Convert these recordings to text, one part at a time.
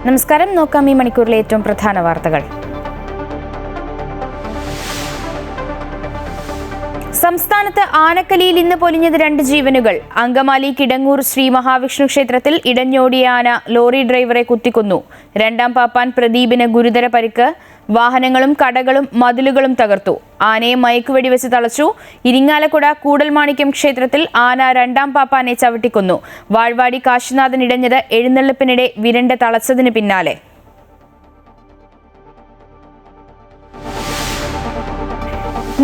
നമസ്കാരം. നോക്കാം ഈ മണിക്കൂറിലെ ഏറ്റവും പ്രധാന വാർത്തകൾ. സംസ്ഥാനത്ത് ആനക്കലിയിൽ ഇന്ന് പൊലിഞ്ഞത് 2 ജീവനുകൾ. അങ്കമാലി കിടങ്ങൂർ ശ്രീ മഹാവിഷ്ണു ക്ഷേത്രത്തിൽ ഇടഞ്ഞോടിയ ആന ലോറി ഡ്രൈവറെ കുത്തിക്കൊന്നു. 2ാം പാപ്പാൻ പ്രദീപിന് ഗുരുതര പരിക്ക്. വാഹനങ്ങളും കടകളും മതിലുകളും തകർത്തു. ആനയെ മയക്കുവെടിവെച്ച് തളച്ചു. ഇരിങ്ങാലക്കുട കൂടൽമാണിക്യം ക്ഷേത്രത്തിൽ ആന 2ാം പാപ്പാനെ ചവിട്ടിക്കൊന്നു. വാഴ്വാടി കാശിനാഥൻ ഇടഞ്ഞത് എഴുന്നള്ളിപ്പിനിടെ വിരണ്ട് തളച്ചതിന് പിന്നാലെ.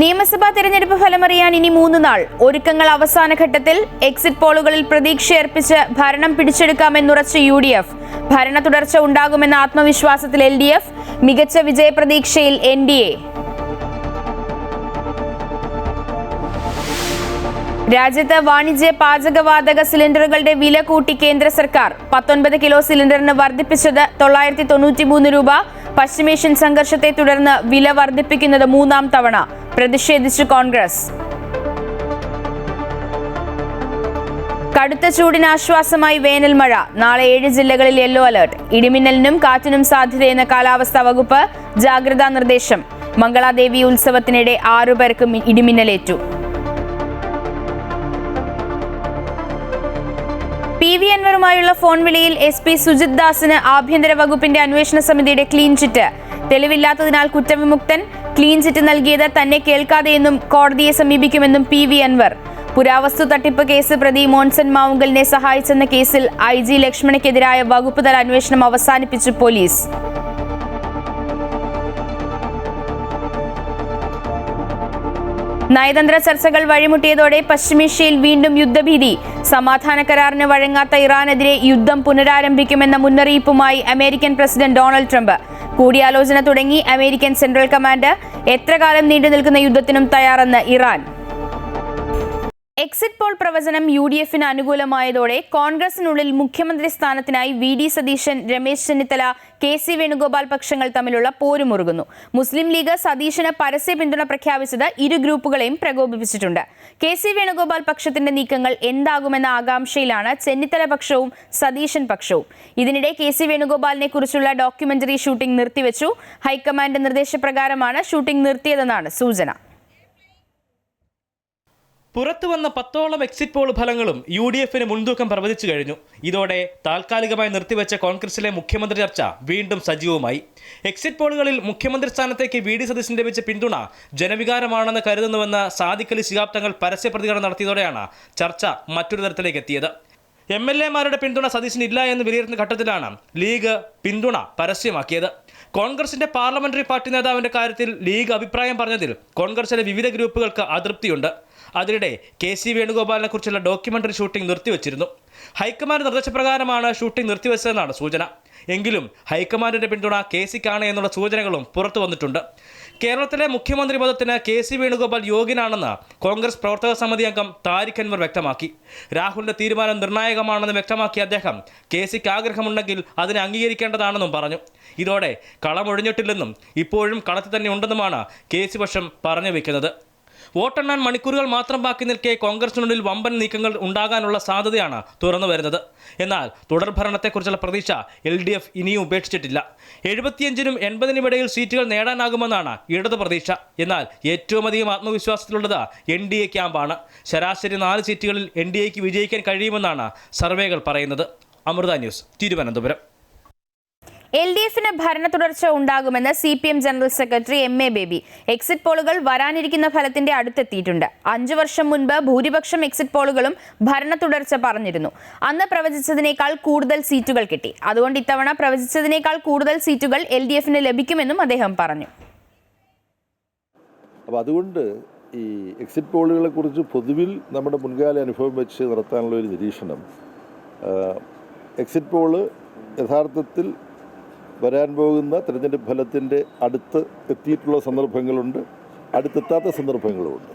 നിയമസഭാ തെരഞ്ഞെടുപ്പ് ഫലമറിയാൻ ഇനി 3 നാൾ. ഒരുക്കങ്ങൾ അവസാന ഘട്ടത്തിൽ. എക്സിറ്റ് പോളുകളിൽ പ്രതീക്ഷയർപ്പിച്ച് ഭരണം പിടിച്ചെടുക്കാമെന്നുറച്ച UDF. ഭരണ തുടർച്ച ഉണ്ടാകുമെന്ന ആത്മവിശ്വാസത്തിൽ LDF. മികച്ച വിജയപ്രതീക്ഷയിൽ NDA. രാജ്യത്ത് വാണിജ്യ പാചകവാതക സിലിണ്ടറുകളുടെ വില കൂട്ടി കേന്ദ്ര സർക്കാർ. 19 കിലോ സിലിണ്ടറിന് വർദ്ധിപ്പിച്ചത് 993 രൂപ. പശ്ചിമേഷ്യൻ സംഘർഷത്തെ തുടർന്ന് വില വർദ്ധിപ്പിക്കുന്നത് 3ാം തവണ. പ്രതിഷേധിച്ച് കോൺഗ്രസ്. കടുത്ത ചൂടിന് ആശ്വാസമായി വേനൽ മഴ. നാളെ 7 ജില്ലകളിൽ യെല്ലോ അലർട്ട്. ഇടിമിന്നലിനും കാറ്റിനും സാധ്യതയെന്ന് കാലാവസ്ഥാ വകുപ്പ്. ജാഗ്രതാ നിർദ്ദേശം. മംഗളാദേവി ഉത്സവത്തിനിടെ 6 പേർക്കും ഇടിമിന്നലേറ്റു. PV അൻവറുമായുള്ള ഫോൺ വിളിയിൽ SP സുജിത് ദാസിന് ആഭ്യന്തര വകുപ്പിന്റെ അന്വേഷണ സമിതിയുടെ ക്ലീൻ ചിറ്റ്. തെളിവില്ലാത്തതിനാൽ കുറ്റവിമുക്തൻ. ക്ലീൻ ചിറ്റ് നൽകിയത് തന്നെ കേൾക്കാതെയെന്നും കോടതിയെ സമീപിക്കുമെന്നും PV അൻവർ. പുരാവസ്തു തട്ടിപ്പ് കേസ് പ്രതി മോൻസൺ മാവുങ്കലിനെ സഹായിച്ചെന്ന കേസിൽ IG ലക്ഷ്മണയ്ക്കെതിരായ വകുപ്പ് തല അന്വേഷണം അവസാനിപ്പിച്ചു പോലീസ്. നയതന്ത്ര ചർച്ചകൾ വഴിമുട്ടിയതോടെ പശ്ചിമേഷ്യയിൽ വീണ്ടും യുദ്ധഭീതി. സമാധാന കരാറിന് വഴങ്ങാത്ത ഇറാനെതിരെ യുദ്ധം പുനരാരംഭിക്കുമെന്ന മുന്നറിയിപ്പുമായി അമേരിക്കൻ പ്രസിഡന്റ് ഡൊണാൾഡ് ട്രംപ്. കൂടിയാലോചന തുടങ്ങി അമേരിക്കൻ സെൻട്രൽ കമാൻഡ്. എത്ര കാലം നീണ്ടു നിൽക്കുന്ന യുദ്ധത്തിനും തയ്യാറെന്ന് ഇറാൻ. എക്സിറ്റ് പോൾ പ്രവചനം UDFന് അനുകൂലമായതോടെ കോൺഗ്രസിനുള്ളിൽ മുഖ്യമന്ത്രി സ്ഥാനത്തിനായി VD സതീശൻ, രമേശ് ചെന്നിത്തല, KC വേണുഗോപാൽ പക്ഷങ്ങൾ തമ്മിലുള്ള പോരുമുറുകുന്നു. മുസ്ലിം ലീഗ് സതീശന് പരസ്യ പിന്തുണ പ്രഖ്യാപിച്ചത് ഇരു ഗ്രൂപ്പുകളെയും പ്രകോപിപ്പിച്ചിട്ടുണ്ട്. KC വേണുഗോപാൽ പക്ഷത്തിന്റെ നീക്കങ്ങൾ എന്താകുമെന്ന ആകാംക്ഷയിലാണ് ചെന്നിത്തല പക്ഷവും സതീശൻ പക്ഷവും. ഇതിനിടെ KC വേണുഗോപാലിനെ കുറിച്ചുള്ള ഡോക്യുമെന്ററി ഷൂട്ടിംഗ് നിർത്തിവെച്ചു. ഹൈക്കമാൻഡ് നിർദ്ദേശപ്രകാരമാണ് ഷൂട്ടിംഗ് നിർത്തിയതെന്നാണ് സൂചന. പുറത്തുവന്ന 10ഓളം എക്സിറ്റ് പോൾ ഫലങ്ങളും UDFന് മുൻതൂക്കം പ്രവചിച്ചു കഴിഞ്ഞു. ഇതോടെ താൽക്കാലികമായി നിർത്തിവെച്ച കോൺഗ്രസിലെ മുഖ്യമന്ത്രി ചർച്ച വീണ്ടും സജീവമായി. എക്സിറ്റ് പോളുകളിൽ മുഖ്യമന്ത്രി സ്ഥാനത്തേക്ക് VD സതീശൻ ലഭിച്ച പിന്തുണ ജനവികാരമാണെന്ന് കരുതുന്നുവെന്ന് സാദിഖ് അലി ശിഹാബ് തങ്ങൾ പരസ്യ പ്രതികരണം നടത്തിയതോടെയാണ് ചർച്ച മറ്റൊരു തരത്തിലേക്ക് എത്തിയത്. MLA മാരുടെ പിന്തുണ സതീശന് ഇല്ല എന്ന് വിലയിരുത്തുന്ന ഘട്ടത്തിലാണ് ലീഗ് പിന്തുണ പരസ്യമാക്കിയത്. കോൺഗ്രസിന്റെ പാർലമെന്ററി പാർട്ടി നേതാവിന്റെ കാര്യത്തിൽ ലീഗ് അഭിപ്രായം പറഞ്ഞതിൽ കോൺഗ്രസിലെ വിവിധ ഗ്രൂപ്പുകൾക്ക് അതൃപ്തിയുണ്ട്. അതിനിടെ KC വേണുഗോപാലിനെ കുറിച്ചുള്ള ഡോക്യുമെന്ററി ഷൂട്ടിംഗ് നിർത്തിവെച്ചിരുന്നു. ഹൈക്കമാൻഡ് നിർദ്ദേശപ്രകാരമാണ് ഷൂട്ടിംഗ് നിർത്തിവെച്ചതെന്നാണ് സൂചന. എങ്കിലും ഹൈക്കമാൻഡിന്റെ പിന്തുണ KCക്കാണ് എന്നുള്ള സൂചനകളും പുറത്തു വന്നിട്ടുണ്ട്. കേരളത്തിലെ മുഖ്യമന്ത്രി പദത്തിന് KC വേണുഗോപാൽ യോഗ്യനാണെന്ന് കോൺഗ്രസ് പ്രവർത്തക സമിതി അംഗം താരിഖ് അൻവർ വ്യക്തമാക്കി. രാഹുലിന്റെ തീരുമാനം നിർണായകമാണെന്ന് വ്യക്തമാക്കിയ അദ്ദേഹം KCക്ക് ആഗ്രഹമുണ്ടെങ്കിൽ അതിനെ അംഗീകരിക്കേണ്ടതാണെന്നും പറഞ്ഞു. ഇതോടെ കളമൊഴിഞ്ഞിട്ടില്ലെന്നും ഇപ്പോഴും കളത്തിൽ തന്നെ ഉണ്ടെന്നുമാണ് KC പക്ഷം പറഞ്ഞു വെക്കുന്നത്. വോട്ടെണ്ണാൻ മണിക്കൂറുകൾ മാത്രം ബാക്കി നിൽക്കെ കോൺഗ്രസിനുള്ളിൽ വമ്പൻ നീക്കങ്ങൾ ഉണ്ടാകാനുള്ള സാധ്യതയാണ് തുറന്നു വരുന്നത്. എന്നാൽ തുടർഭരണത്തെക്കുറിച്ചുള്ള പ്രതീക്ഷ LDF ഇനിയും ഉപേക്ഷിച്ചിട്ടില്ല. 75നും 80നും ഇടയിൽ സീറ്റുകൾ നേടാനാകുമെന്നാണ് ഇടത് പ്രതീക്ഷ. എന്നാൽ ഏറ്റവും അധികം ആത്മവിശ്വാസത്തിലുള്ളത് NDA ക്യാമ്പാണ്. ശരാശരി 4 സീറ്റുകളിൽ NDAക്ക് വിജയിക്കാൻ കഴിയുമെന്നാണ് സർവേകൾ പറയുന്നത്. അമൃത ന്യൂസ്, തിരുവനന്തപുരം. LDFന് ഭരണ തുടർച്ച ഉണ്ടാകുമെന്ന് CPM general secretary MA baby. Exit പോളുകൾ വരാനിരിക്കുന്ന ഫലത്തിന്റെ അടുത്തെത്തിയിട്ടുണ്ട്. 5 വർഷം മുൻപ് ഭൂരിപക്ഷം എക്സിറ്റ് പോളുകളും ഭരണ തുടർച്ച പറഞ്ഞിരുന്നു. അന്ന് പ്രവചിച്ചതിനേക്കാൾ കൂടുതൽ സീറ്റുകൾ കിട്ടി. അതുകൊണ്ട് ഇത്തവണ പ്രവചിച്ചതിനേക്കാൾ കൂടുതൽ സീറ്റുകൾ LDFന് ലഭിക്കുമെന്നും അദ്ദേഹം പറഞ്ഞു. അപ്പോൾ അതുകൊണ്ട് ഈ എക്സിറ്റ് പോളുകളെ കുറിച്ച് പൊതുവിൽ നമ്മുടെ മുൻകാല അനുഭവം വെച്ച് നടത്താനുള്ള ഒരു നിരീക്ഷണം, എക്സിറ്റ് പോള് യഥാർത്ഥത്തിൽ വരാൻ പോകുന്ന തിരഞ്ഞെടുപ്പ് ഫലത്തിൻ്റെ അടുത്ത് എത്തിയിട്ടുള്ള സന്ദർഭങ്ങളുണ്ട്, അടുത്തെത്താത്ത സന്ദർഭങ്ങളുമുണ്ട്.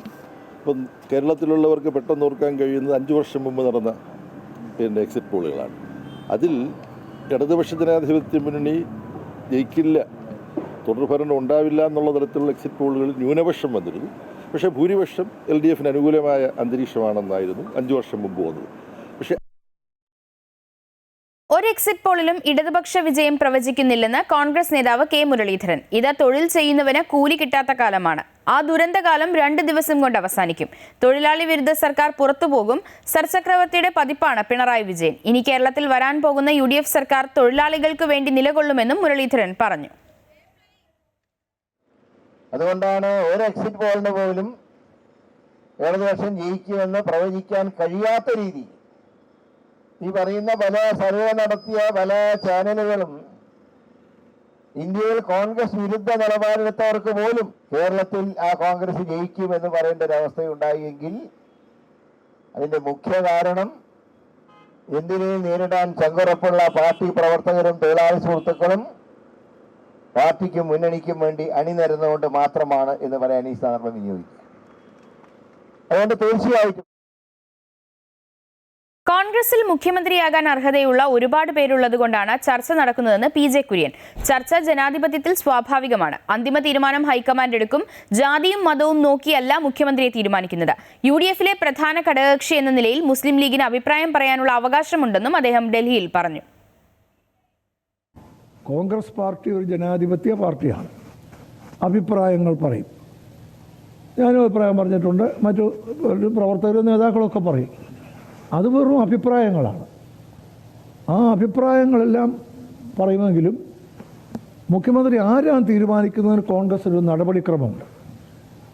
ഇപ്പം കേരളത്തിലുള്ളവർക്ക് പെട്ടെന്ന് ഓർക്കാൻ കഴിയുന്നത് 5 വർഷം മുമ്പ് നടന്ന എക്സിറ്റ് പോളുകളാണ്. അതിൽ ഇടതുപക്ഷ ജനാധിപത്യ മുന്നണി ജയിക്കില്ല, തുടർഭരണം ഉണ്ടാവില്ല എന്നുള്ള തരത്തിലുള്ള എക്സിറ്റ് പോളുകളിൽ ന്യൂനപക്ഷം വന്നിരുന്നു. പക്ഷേ ഭൂരിപക്ഷം LDFന് അനുകൂലമായ അന്തരീക്ഷമാണെന്നായിരുന്നു 5 വർഷം മുമ്പ് വന്നത്. പക്ഷേ ഒരു എക്സിറ്റ് പോളിലും ഇടതുപക്ഷ വിജയം പ്രവചിക്കുന്നില്ലെന്ന് കോൺഗ്രസ് നേതാവ് കെ മുരളീധരൻ. ഇത് തൊഴിൽ ചെയ്യുന്നവന് കൂലി കിട്ടാത്ത കാലമാണ്. ആ ദുരന്തകാലം 2 ദിവസം കൊണ്ട് അവസാനിക്കും. തൊഴിലാളി വിരുദ്ധ സർക്കാർ പുറത്തുപോകും. സർ ചക്രവർത്തിയുടെ പതിപ്പാണ് പിണറായി വിജയൻ. ഇനി കേരളത്തിൽ വരാൻ പോകുന്ന UDF സർക്കാർ തൊഴിലാളികൾക്ക് വേണ്ടി നിലകൊള്ളുമെന്നും മുരളീധരൻ പറഞ്ഞു. അതുകൊണ്ടാണ് ഒരു എക്സിറ്റ് പോളിന് പോലും ഇടതുപക്ഷം ജയിക്കുമെന്ന് പ്രവചിക്കാൻ കഴിയാത്ത രീതി ഈ പറയുന്ന പല സർവേ നടത്തിയ പല ചാനലുകളും ഇന്ത്യയിൽ കോൺഗ്രസ് വിരുദ്ധ നിലപാടെടുത്തവർക്ക് പോലും കേരളത്തിൽ ആ കോൺഗ്രസ് ജയിക്കുമെന്ന് പറയേണ്ട ഒരവസ്ഥയുണ്ടായെങ്കിൽ അതിന്റെ മുഖ്യ കാരണം എന്തിനേയും നേരിടാൻ ചങ്കുറപ്പുള്ള പാർട്ടി പ്രവർത്തകരും തൊഴിലാളി സുഹൃത്തുക്കളും പാർട്ടിക്കും മുന്നണിക്കും വേണ്ടി അണിനിരന്നുകൊണ്ട് മാത്രമാണ് എന്ന് പറയാൻ ഈ സന്ദർഭം വിനിയോഗിക്കുക. അതുകൊണ്ട് തീർച്ചയായിട്ടും കോൺഗ്രസിൽ മുഖ്യമന്ത്രിയാകാൻ അർഹതയുള്ള ഒരുപാട് പേരുള്ളതുകൊണ്ടാണ് ചർച്ച നടക്കുന്നതെന്ന് PJ കുര്യൻ. ചർച്ച ജനാധിപത്യത്തിൽ സ്വാഭാവികമാണ്. അന്തിമ തീരുമാനം ഹൈക്കമാൻഡ് എടുക്കും. ജാതിയും മതവും നോക്കിയല്ല മുഖ്യമന്ത്രിയെ തീരുമാനിക്കുന്നത്. UDFിലെ പ്രധാന ഘടകകക്ഷി എന്ന നിലയിൽ മുസ്ലിം ലീഗിന് അഭിപ്രായം പറയാനുള്ള അവകാശമുണ്ടെന്നും അദ്ദേഹം ഡൽഹിയിൽ പറഞ്ഞു. കോൺഗ്രസ് പാർട്ടി ഒരു ജനാധിപത്യ പാർട്ടിയാണ്. അഭിപ്രായങ്ങൾ പറയും. ഞാനും അഭിപ്രായം പറഞ്ഞിട്ടുണ്ട്. മറ്റു പ്രവർത്തകരും നേതാക്കളൊക്കെ പറയും. അത് വെറും അഭിപ്രായങ്ങളാണ്. ആ അഭിപ്രായങ്ങളെല്ലാം പറയുമെങ്കിലും മുഖ്യമന്ത്രി ആരാണ് തീരുമാനിക്കുന്നതിന് കോൺഗ്രസ് ഒരു നടപടിക്രമമുണ്ട്.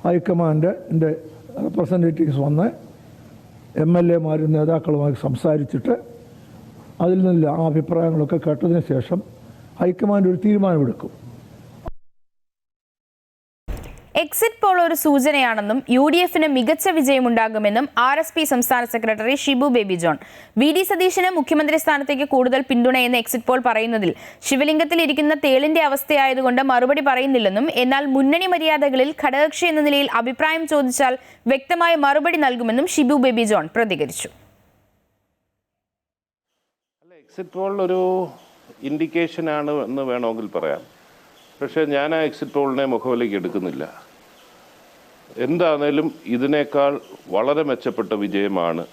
ഹൈക്കമാൻഡിൻ്റെ റെപ്രസെൻറ്റേറ്റീവ്സ് വന്ന് MLAമാരും നേതാക്കളുമായി സംസാരിച്ചിട്ട് അതിൽ നിന്ന് ആ അഭിപ്രായങ്ങളൊക്കെ കേട്ടതിന് ശേഷം ഹൈക്കമാൻഡ് ഒരു തീരുമാനമെടുക്കും. എക്സിറ്റ് പോൾ ഒരു സൂചനയാണെന്നും UDFിന് മികച്ച വിജയമുണ്ടാകുമെന്നും RSP സംസ്ഥാന secretary Shibu baby John. VD സതീശന് മുഖ്യമന്ത്രി സ്ഥാനത്തേക്ക് കൂടുതൽ പിന്തുണയെന്ന് എക്സിറ്റ് പോൾ പറയുന്നതിൽ ശിവലിംഗത്തിൽ ഇരിക്കുന്ന തേളിന്റെ അവസ്ഥയായതുകൊണ്ട് മറുപടി പറയുന്നില്ലെന്നും എന്നാൽ മുന്നണി മര്യാദകളിൽ ഘടകകക്ഷി എന്ന നിലയിൽ അഭിപ്രായം ചോദിച്ചാൽ വ്യക്തമായ മറുപടി നൽകുമെന്നും ഷിബു ബേബി ജോൺ പ്രതികരിച്ചു. എക്സിറ്റ് പോൾ ഒരു ഇൻഡിക്കേഷൻ ആണ് എന്ന് വേണമെങ്കിൽ പറയാം. പക്ഷേ ഞാൻ ആ എക്സിറ്റ് പോളിനെ മുഖവിലേക്ക് എടുക്കുന്നില്ല. എന്താണേലും ഇതിനേക്കാൾ വളരെ മെച്ചപ്പെട്ട വിജയമാണ്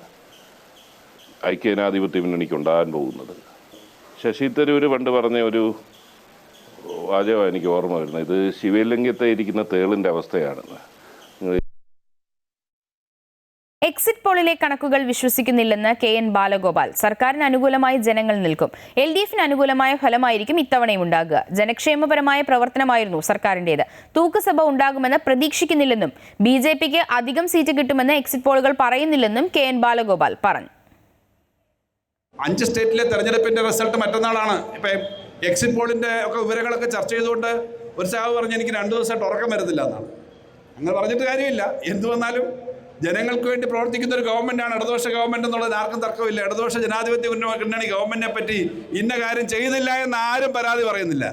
ഐക്യജനാധിപത്യ മുന്നണിക്ക് ഉണ്ടാകാൻ പോകുന്നത്. ശശി തരൂർ പണ്ട് പറഞ്ഞ ഒരു വാചകം എനിക്ക് ഓർമ്മ വരുന്നത്, ഇത് ശിവലിംഗത്തെ ഇരിക്കുന്ന തേളിൻ്റെ അവസ്ഥയാണെന്ന്. എക്സിറ്റ് പോളിലെ കണക്കുകൾ വിശ്വസിക്കുന്നില്ലെന്ന് KN ബാലഗോപാൽ. സർക്കാരിന് അനുകൂലമായി ജനങ്ങൾ നിൽക്കും. LDFിന് അനുകൂലമായ ഫലമായിരിക്കും ഇത്തവണയും ഉണ്ടാകുക. ജനക്ഷേമപരമായ പ്രവർത്തനമായിരുന്നു സർക്കാരിൻ്റേത്. തൂക്കുസഭ ഉണ്ടാകുമെന്ന് പ്രതീക്ഷിക്കുന്നില്ലെന്നും BJPക്ക് അധികം സീറ്റ് കിട്ടുമെന്ന് എക്സിറ്റ് പോളുകൾ പറയുന്നില്ലെന്നും KN ബാലഗോപാൽ പറഞ്ഞു. 5 സ്റ്റേറ്റിലെ തെരഞ്ഞെടുപ്പിന്റെ റിസൾട്ട് മറ്റന്നാളാണ്. ഇപ്പം എക്സിറ്റ് പോളിന്റെ ഒക്കെ വിവരങ്ങളൊക്കെ ചർച്ച ചെയ്തുകൊണ്ട് ഒരു സാവ് പറഞ്ഞ് എനിക്ക് 2 ദിവസമായിട്ട് ഉറക്കം വരുന്നില്ല എന്നാണ്. അങ്ങനെ പറഞ്ഞിട്ട് കാര്യമില്ല. എന്തു വന്നാലും ജനങ്ങൾക്ക് വേണ്ടി പ്രവർത്തിക്കുന്ന ഒരു ഗവൺമെൻറ്റാണ് ഇടതുപക്ഷ ഗവൺമെൻറ് എന്നുള്ളത് ആർക്കും തർക്കമില്ല. ഇടതുപക്ഷ ജനാധിപത്യ മുന്നണി ഗവൺമെൻറ്റിനെ പറ്റി ഇന്ന കാര്യം ചെയ്തില്ല എന്ന് ആരും പരാതി പറയുന്നില്ല.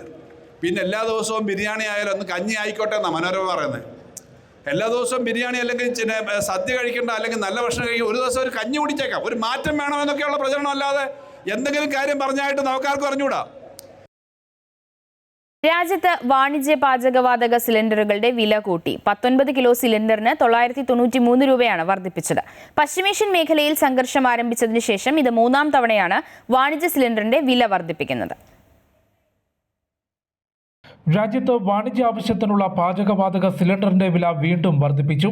പിന്നെ എല്ലാ ദിവസവും ബിരിയാണി ആയാലും ഒന്ന് കഞ്ഞി ആയിക്കോട്ടെ എന്നാണ് മനോരമ പറയുന്നത്. എല്ലാ ദിവസവും ബിരിയാണി അല്ലെങ്കിൽ സദ്യ കഴിക്കേണ്ട, അല്ലെങ്കിൽ നല്ല ഭക്ഷണം കഴിക്കുക, ഒരു ദിവസം ഒരു കഞ്ഞി കുടിച്ചേക്കാം. ഒരു മാറ്റം വേണമെന്നൊക്കെയുള്ള പ്രചരണം അല്ലാതെ എന്തെങ്കിലും കാര്യം പറഞ്ഞായിട്ട് നമുക്കാർക്കും അറിഞ്ഞൂടാ. രാജ്യത്ത് വാണിജ്യ പാചകവാതക സിലിണ്ടറുകളുടെ വില കൂട്ടി. 19 കിലോ സിലിണ്ടറിന് 993 രൂപയാണ് വർദ്ധിപ്പിച്ചത്. പശ്ചിമേഷ്യൻ മേഖലയിൽ സംഘർഷം ആരംഭിച്ചതിന് ശേഷം ഇത് 3ാം തവണയാണ് വാണിജ്യ സിലിണ്ടറിന്റെ വില വർദ്ധിപ്പിക്കുന്നത്. രാജ്യത്ത് വാണിജ്യ ആവശ്യത്തിനുള്ള പാചകവാതക സിലിണ്ടറിന്റെ വില വീണ്ടും വർദ്ധിപ്പിച്ചു.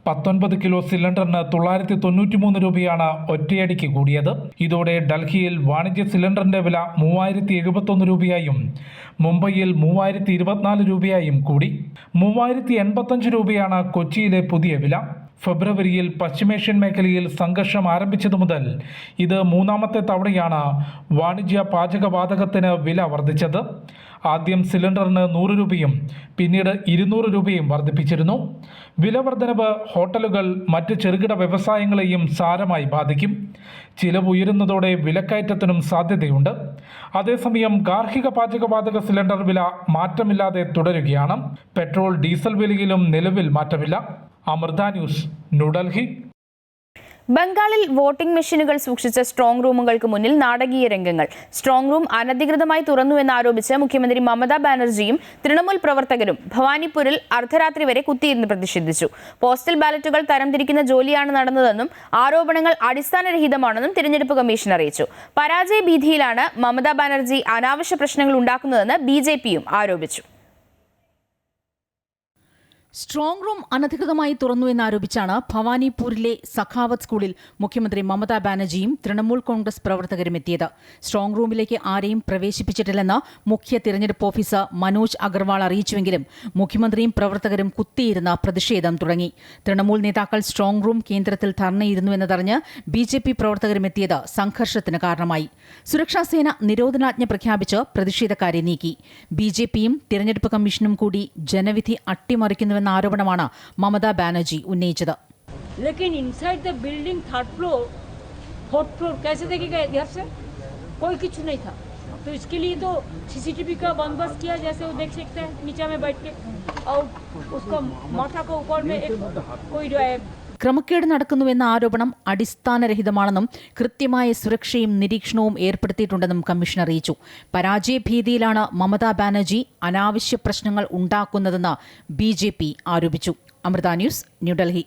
19 കിലോ സിലിണ്ടറിന് 993 രൂപയാണ് ഒറ്റയടിക്ക് കൂടിയത്. ഇതോടെ ഡൽഹിയിൽ വാണിജ്യ സിലിണ്ടറിന്റെ വില 3071 രൂപയായും മുംബൈയിൽ 3024 രൂപയായും കൂടി. 3085 രൂപയാണ് കൊച്ചിയിലെ പുതിയ വില. ഫെബ്രുവരിയിൽ പശ്ചിമേഷ്യൻ മേഖലയിൽ സംഘർഷം ആരംഭിച്ചതു മുതൽ ഇത് 3ാമത്തെ തവണയാണ് വാണിജ്യ പാചകവാതകത്തിന് വില വർദ്ധിച്ചത്. ആദ്യം സിലിണ്ടറിന് 100 രൂപയും പിന്നീട് 200 രൂപയും വർദ്ധിപ്പിച്ചിരുന്നു. വില വർധനവ് ഹോട്ടലുകൾ, മറ്റ് ചെറുകിട വ്യവസായങ്ങളെയും സാരമായി ബാധിക്കും. ചിലവ് ഉയരുന്നതോടെ വിലക്കയറ്റത്തിനും സാധ്യതയുണ്ട്. അതേസമയം ഗാർഹിക പാചകവാതക സിലിണ്ടർ വില മാറ്റമില്ലാതെ തുടരുകയാണ്. പെട്രോൾ, ഡീസൽ വിലയിലും നിലവിൽ മാറ്റമില്ല. അമൃത ന്യൂസ്, ന്യൂഡൽഹി. ബംഗാളിൽ വോട്ടിംഗ് മെഷീനുകൾ സൂക്ഷിച്ച സ്ട്രോങ് റൂമുകൾക്ക് മുന്നിൽ നാടകീയ രംഗങ്ങൾ. സ്ട്രോങ് റൂം അനധികൃതമായി തുറന്നുവെന്നാരോപിച്ച് മുഖ്യമന്ത്രി മമതാ ബാനർജിയും തൃണമൂൽ പ്രവർത്തകരും ഭവാനിപ്പൂരിൽ അർദ്ധരാത്രി വരെ കുത്തിയിരുന്ന് പ്രതിഷേധിച്ചു. പോസ്റ്റൽ ബാലറ്റുകൾ തരംതിരിക്കുന്ന ജോലിയാണ് നടന്നതെന്നും ആരോപണങ്ങൾ അടിസ്ഥാനരഹിതമാണെന്നും തിരഞ്ഞെടുപ്പ് കമ്മീഷൻ അറിയിച്ചു. പരാജയ ഭീതിയിലാണ് മമതാ ബാനർജി അനാവശ്യ പ്രശ്നങ്ങൾ ഉണ്ടാക്കുന്നതെന്ന് ബിജെപിയും ആരോപിച്ചു. സ്ട്രോങ് റൂം അനധികൃതമായി തുറന്നുവെന്നാരോപിച്ചാണ് ഭവാനിപ്പൂരിലെ സഖാവത്ത് സ്കൂളിൽ മുഖ്യമന്ത്രി മമതാ ബാനർജിയും തൃണമൂൽ കോൺഗ്രസ് പ്രവർത്തകരും എത്തിയത്. സ്ട്രോങ് റൂമിലേക്ക് ആരെയും പ്രവേശിപ്പിച്ചിട്ടില്ലെന്ന് മുഖ്യ തിരഞ്ഞെടുപ്പ് ഓഫീസർ മനോജ് അഗർവാൾ അറിയിച്ചുവെങ്കിലും മുഖ്യമന്ത്രിയും പ്രവർത്തകരും കുത്തിയിരുന്ന പ്രതിഷേധം തുടങ്ങി. തൃണമൂൽ നേതാക്കൾ സ്ട്രോങ് റൂം കേന്ദ്രത്തിൽ ധർണയിരുന്നുവെന്നതറിഞ്ഞ് ബിജെപി പ്രവർത്തകരും എത്തിയത് സംഘർഷത്തിന് കാരണമായി. സുരക്ഷാസേന നിരോധനാജ്ഞ പ്രഖ്യാപിച്ച് പ്രതിഷേധക്കാരെ നീക്കി. ബിജെപിയും തിരഞ്ഞെടുപ്പ് കമ്മീഷനും കൂടി ജനവിധി അട്ടിമറിക്കുന്നുവെന്ന ആരോപണമാണ് മമതാ ബാനർജി ഉന്നയിച്ചത്. लेकिन inside the building third floor fourth floor कैसे देखेगा इधर से? कोई कुछ नहीं था. तो इसके लिए तो सीसीटीवी का बंदोबस्त किया, जैसे वो देख सकते हैं नीचे में बैठ के, और उसका माथा को ऊपर में एक कोई जो है ക്രമക്കേട് നടക്കുന്നുവെന്ന ആരോപണം അടിസ്ഥാനരഹിതമാണെന്നും കൃത്യമായ സുരക്ഷയും നിരീക്ഷണവും ഏർപ്പെടുത്തിയിട്ടുണ്ടെന്നും കമ്മീഷൻ അറിയിച്ചു. പരാജയഭീതിയിലാണ് മമതാ ബാനർജി അനാവശ്യ പ്രശ്നങ്ങൾ ഉണ്ടാക്കുന്നതെന്ന് ബിജെപി ആരോപിച്ചു. അമൃത ന്യൂസ്, ന്യൂഡൽഹി.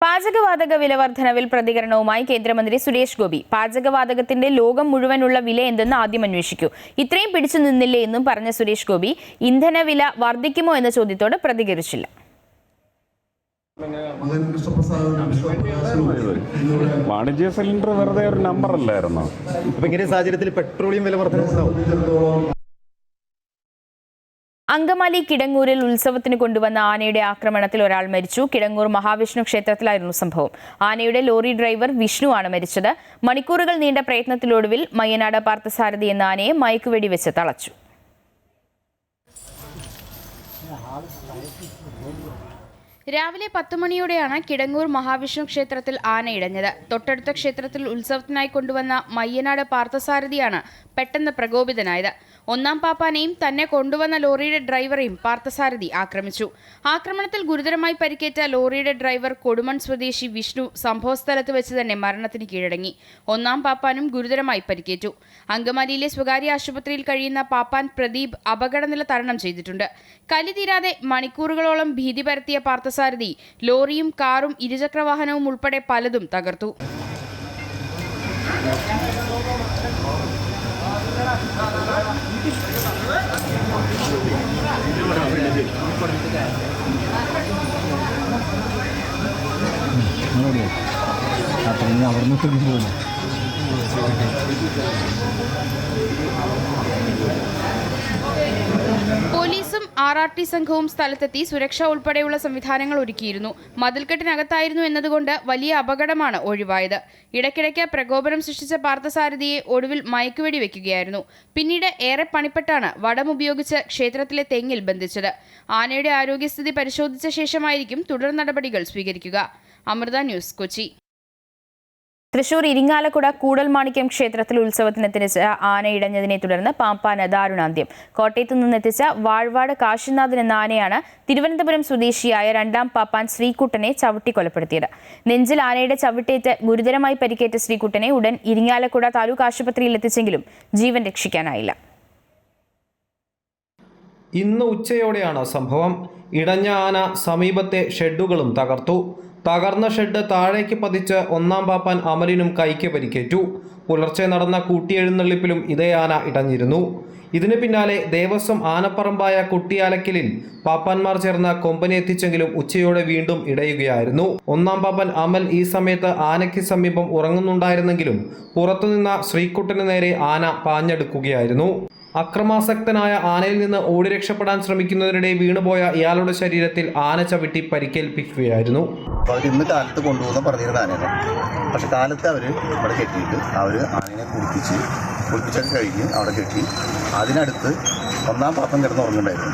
പാചകവാതക വില വർധനവിൽ പ്രതികരണവുമായി കേന്ദ്രമന്ത്രി സുരേഷ് ഗോപി. പാചകവാതകത്തിന്റെ ലോകം മുഴുവനുള്ള വില എന്തെന്ന് ആദ്യം അന്വേഷിക്കൂ. ഇത്രയും പിടിച്ചു നിന്നില്ലേ എന്നും പറഞ്ഞ സുരേഷ് ഗോപി ഇന്ധനവില വർദ്ധിക്കുമോ എന്ന ചോദ്യത്തോട് പ്രതികരിച്ചില്ല. വാണിജ്യ സിലിണ്ടർ വെറുതെ ഒരു നമ്പർ അല്ലായിരുന്നോ? അപ്പൊ ഇങ്ങനെ സാഹചര്യത്തിൽ പെട്രോളിയം വില വർധനവുണ്ടാവും. അങ്കമാലി കിടങ്ങൂരിൽ ഉത്സവത്തിന് കൊണ്ടുവന്ന ആനയുടെ ആക്രമണത്തിൽ ഒരാൾ മരിച്ചു. കിടങ്ങൂർ മഹാവിഷ്ണു ക്ഷേത്രത്തിലായിരുന്നു സംഭവം. ആനയുടെ ലോറി ഡ്രൈവർ വിഷ്ണു ആണ് മരിച്ചത്. മണിക്കൂറുകൾ നീണ്ട പ്രയത്നത്തിലൊടുവിൽ മയ്യനാട് പാർത്ഥസാരഥി എന്ന ആനയെ മയക്കുവെടി വെച്ച് തളച്ചു. രാവിലെ 10 മണിയോടെയാണ് കിടങ്ങൂർ മഹാവിഷ്ണു ക്ഷേത്രത്തിൽ ആന ഇടഞ്ഞത്. തൊട്ടടുത്ത ക്ഷേത്രത്തിൽ ഉത്സവത്തിനായി കൊണ്ടുവന്ന മയ്യനാട് പാർത്ഥസാരഥിയാണ് പെട്ടെന്ന് പ്രകോപിതനായത്. ഒന്നാം പാപ്പാനെയും തന്നെ കൊണ്ടുവന്ന ലോറിയുടെ ഡ്രൈവറെയും പാർത്ഥസാരഥി ആക്രമിച്ചു. ആക്രമണത്തിൽ ഗുരുതരമായി പരിക്കേറ്റ ലോറിയുടെ ഡ്രൈവർ കൊടുമൺ സ്വദേശി വിഷ്ണു സംഭവസ്ഥലത്ത് വെച്ച് തന്നെ മരണത്തിന് കീഴടങ്ങി. ഒന്നാം പാപ്പാനും ഗുരുതരമായി പരിക്കേറ്റു. അങ്കമാലിയിലെ സ്വകാര്യ ആശുപത്രിയിൽ കഴിയുന്ന പാപ്പാൻ പ്രദീപ് അപകടനില തരണം ചെയ്തിട്ടുണ്ട്. കലി തീരാതെ മണിക്കൂറുകളോളം ഭീതി പരത്തിയ പാർത്ഥസാരഥി ലോറിയും കാറും ഇരുചക്രവാഹനവും ഉൾപ്പെടെ പലതും തകർത്തു. പോലീസും RRT സംഘവും സ്ഥലത്തെത്തി സുരക്ഷ ഉൾപ്പെടെയുള്ള സംവിധാനങ്ങൾ ഒരുക്കിയിരുന്നു. മതിൽക്കെട്ടിനകത്തായിരുന്നു എന്നതുകൊണ്ട് വലിയ അപകടമാണ് ഒഴിവായത്. ഇടയ്ക്കിടയ്ക്ക് പ്രകോപനം സൃഷ്ടിച്ച പാർത്ഥസാരഥിയെ ഒടുവിൽ മയക്കുവെടി വെക്കുകയായിരുന്നു. പിന്നീട് ഏറെ പണിപ്പെട്ടാണ് വടമുപയോഗിച്ച് ക്ഷേത്രത്തിലെ തെങ്ങിൽ ബന്ധിച്ചത്. ആനയുടെ ആരോഗ്യസ്ഥിതി പരിശോധിച്ച ശേഷമായിരിക്കും തുടർ നടപടികൾ സ്വീകരിക്കുക. അമൃത ന്യൂസ്, കൊച്ചി. തൃശൂർ ഇരിങ്ങാലക്കുട കൂടൽമാണിക്യം ക്ഷേത്രത്തിൽ ഉത്സവത്തിനെത്തിച്ച ആന ഇടഞ്ഞതിനെ തുടർന്ന് പാപ്പാന് ദാരുണാന്ത്യം. കോട്ടയത്തു നിന്നെത്തിച്ച വാഴ്വാട് കാശിനാഥൻ എന്ന ആനയാണ് തിരുവനന്തപുരം സ്വദേശിയായ രണ്ടാം പാപ്പാൻ ശ്രീകുട്ടനെ ചവിട്ടി കൊലപ്പെടുത്തിയത്. നെഞ്ചിൽ ആനയുടെ ചവിട്ടേറ്റ് ഗുരുതരമായി പരിക്കേറ്റ ശ്രീകുട്ടനെ ഉടൻ ഇരിങ്ങാലക്കുട താലൂക്ക് ആശുപത്രിയിൽ എത്തിച്ചെങ്കിലും ജീവൻ രക്ഷിക്കാനായില്ല. ഇന്ന് ഉച്ചയോടെയാണ് സംഭവം. ഇടഞ്ഞ ആന സമീപത്തെ ഷെഡുകളും തകർത്തു. തകർന്ന ഷെഡ് താഴേക്ക് പതിച്ച് ഒന്നാം പാപ്പാൻ അമലിനും കൈക്ക് പരിക്കേറ്റു. പുലർച്ചെ നടന്ന കൂട്ടിയെഴുന്നള്ളിപ്പിലും ഇതേ ആന ഇടഞ്ഞിരുന്നു. ഇതിന് പിന്നാലെ ദേവസ്വം ആനപ്പറമ്പായ കുട്ടിയാലക്കലിൽ പാപ്പാന്മാർ ചേർന്ന് കൊമ്പനെ എത്തിച്ചെങ്കിലും ഉച്ചയോടെ വീണ്ടും ഇടയുകയായിരുന്നു. ഒന്നാം പാപ്പാൻ അമൽ ഈ സമയത്ത് ആനയ്ക്ക് സമീപം ഉറങ്ങുന്നുണ്ടായിരുന്നെങ്കിലും പുറത്തുനിന്ന ശ്രീകുട്ടന് നേരെ ആന പാഞ്ഞെടുക്കുകയായിരുന്നു. അക്രമാസക്തനായ ആനയിൽ നിന്ന് ഓടി രക്ഷപ്പെടാൻ ശ്രമിക്കുന്നതിനിടെ വീണുപോയ ഇയാളുടെ ശരീരത്തിൽ ആന ചവിട്ടി പരിക്കേൽപ്പിക്കുകയായിരുന്നു. ഇന്ന് കാലത്ത് കൊണ്ടുപോകുന്ന പറഞ്ഞിരുന്ന ആനയാണ്. പക്ഷെ കാലത്ത് അവർ ഇവിടെ കെട്ടിയിട്ട് അവർ ആനയെ കുളിപ്പിച്ചൊക്കെ കഴിഞ്ഞ് അവിടെ കെട്ടി. അതിനടുത്ത് ഒന്നാം പാപ്പൻ കിടന്ന് ഉറങ്ങുന്നുണ്ടായിരുന്നു.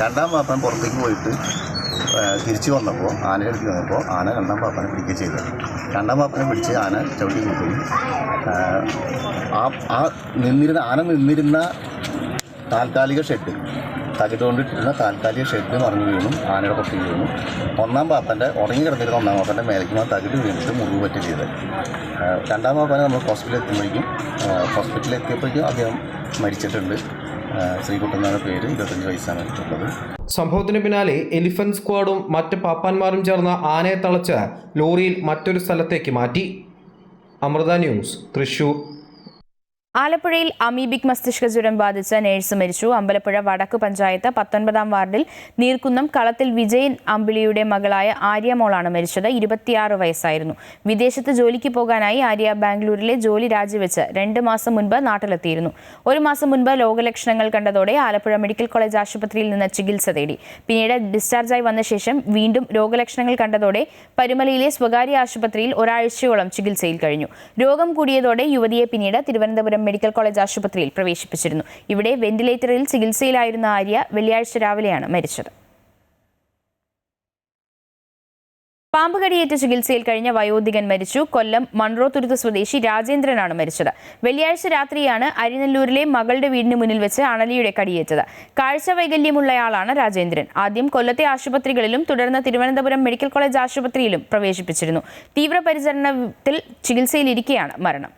രണ്ടാം പാപ്പൻ പുറത്തേക്ക് പോയിട്ട് തിരിച്ചു വന്നപ്പോൾ ആനയുടെ അടുത്ത് വന്നപ്പോൾ ആന രണ്ടാം പാപ്പനെ പിടിക്കുക ചെയ്തത്. രണ്ടാം പാപ്പനെ പിടിച്ച് ആന ചവിട്ടി കൂട്ടുകയും ആന നിന്നിരുന്ന താൽക്കാലിക ഷെഡ് തകിടുകൊണ്ടിട്ടിരുന്ന താൽക്കാലിക ഷെഡ് മറിഞ്ഞു വീണു, ആനയുടെ പുറത്തേക്ക് വീണു. ഒന്നാം പാപ്പൻ്റെ ഉറങ്ങി കിടന്നിരുന്ന ഒന്നാം പാപ്പൻ്റെ മേലേക്ക് തകിട് വീണിട്ട് മുറിവ് പറ്റി ചെയ്തത്. രണ്ടാം പാപ്പനെ നമ്മൾ ഹോസ്പിറ്റലിൽ എത്തിയപ്പോഴേക്കും അദ്ദേഹം മരിച്ചിട്ടുണ്ട്. ശ്രീകുട്ടൻ എന്നാണ് പേര്, 25 വയസ്സാണ് ഉള്ളത്. സംഭവത്തിന് പിന്നാലെ എലിഫന്റ് സ്ക്വാഡും മറ്റ് പാപ്പാന്മാരും ചേർന്ന് ആനയെ തളച്ച് ലോറിയിൽ മറ്റൊരു സ്ഥലത്തേക്ക് മാറ്റി. അമൃത ന്യൂസ്, തൃശൂർ. ആലപ്പുഴയിൽ അമീബിക് മസ്തിഷ്ക ജ്വരം ബാധിച്ച നേഴ്സ് മരിച്ചു. അമ്പലപ്പുഴ വടക്ക് പഞ്ചായത്ത് 19-ാം വാർഡിൽ നീർക്കുന്നം കളത്തിൽ വിജയൻ അമ്പിളിയുടെ മകളായ ആര്യ മോളാണ് മരിച്ചത്. 26 വയസ്സായിരുന്നു. വിദേശത്ത് ജോലിക്ക് പോകാനായി ആര്യ ബാംഗ്ലൂരിലെ ജോലി രാജിവെച്ച് 2 മാസം മുൻപ് നാട്ടിലെത്തിയിരുന്നു. 1 മാസം മുൻപ് രോഗലക്ഷണങ്ങൾ കണ്ടതോടെ ആലപ്പുഴ മെഡിക്കൽ കോളേജ് ആശുപത്രിയിൽ നിന്ന് ചികിത്സ തേടി. പിന്നീട് ഡിസ്ചാർജായി വന്ന ശേഷം വീണ്ടും രോഗലക്ഷണങ്ങൾ കണ്ടതോടെ പരുമലയിലെ സ്വകാര്യ ആശുപത്രിയിൽ ഒരാഴ്ചയോളം ചികിത്സയിൽ കഴിഞ്ഞു. രോഗം കൂടിയതോടെ യുവതിയെ പിന്നീട് തിരുവനന്തപുരം മെഡിക്കൽ കോളേജ് ആശുപത്രിയിൽ പ്രവേശിപ്പിച്ചിരുന്നു. ഇവിടെ വെന്റിലേറ്ററിൽ ചികിത്സയിലായിരുന്ന ആര്യ വെള്ളിയാഴ്ച രാവിലെയാണ് മരിച്ചത്. പാമ്പ് കടിയേറ്റ് ചികിത്സയിൽ കഴിഞ്ഞ വയോധികൻ മരിച്ചു. കൊല്ലം മൺറോത്തുരുത്ത് സ്വദേശി രാജേന്ദ്രനാണ് മരിച്ചത്. വെള്ളിയാഴ്ച രാത്രിയാണ് അരിനല്ലൂരിലെ മകളുടെ വീടിന് മുന്നിൽ വെച്ച് അണലിയുടെ കടിയേറ്റത്. കാഴ്ച വൈകല്യമുള്ളയാളാണ് രാജേന്ദ്രൻ. ആദ്യം കൊല്ലത്തെ ആശുപത്രികളിലും തുടർന്ന് തിരുവനന്തപുരം മെഡിക്കൽ കോളേജ് ആശുപത്രിയിലും പ്രവേശിപ്പിച്ചിരുന്നു. തീവ്രപരിചരണത്തിൽ ചികിത്സയിലിരിക്കെയാണ് മരണം.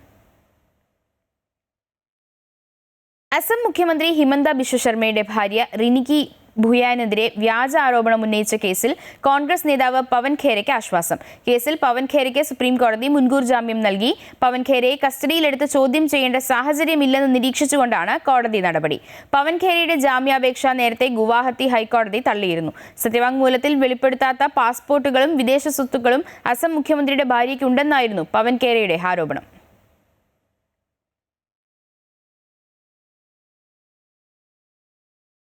അസം മുഖ്യമന്ത്രി ഹിമന്ത ബിശ്വ ശർമ്മയുടെ ഭാര്യ റിനിക്കി ഭുയാനെതിരെ വ്യാജ ആരോപണം ഉന്നയിച്ച കേസിൽ കോൺഗ്രസ് നേതാവ് പവൻ ഖേരയ്ക്ക് ആശ്വാസം. കേസിൽ പവൻ ഖേരയ്ക്ക് സുപ്രീം കോടതി മുൻകൂർ ജാമ്യം നൽകി. പവൻ ഖേരയെ കസ്റ്റഡിയിലെടുത്ത് ചോദ്യം ചെയ്യേണ്ട സാഹചര്യമില്ലെന്ന് നിരീക്ഷിച്ചുകൊണ്ടാണ് കോടതി നടപടി. പവൻ ഖേരയുടെ ജാമ്യാപേക്ഷ നേരത്തെ ഗുവാഹത്തി ഹൈക്കോടതി തള്ളിയിരുന്നു. സത്യവാങ്മൂലത്തിൽ വെളിപ്പെടുത്താത്ത പാസ്പോർട്ടുകളും വിദേശ സ്വത്തുക്കളും അസം മുഖ്യമന്ത്രിയുടെ ഭാര്യയ്ക്കുണ്ടെന്നായിരുന്നു പവൻ ഖേരയുടെ ആരോപണം.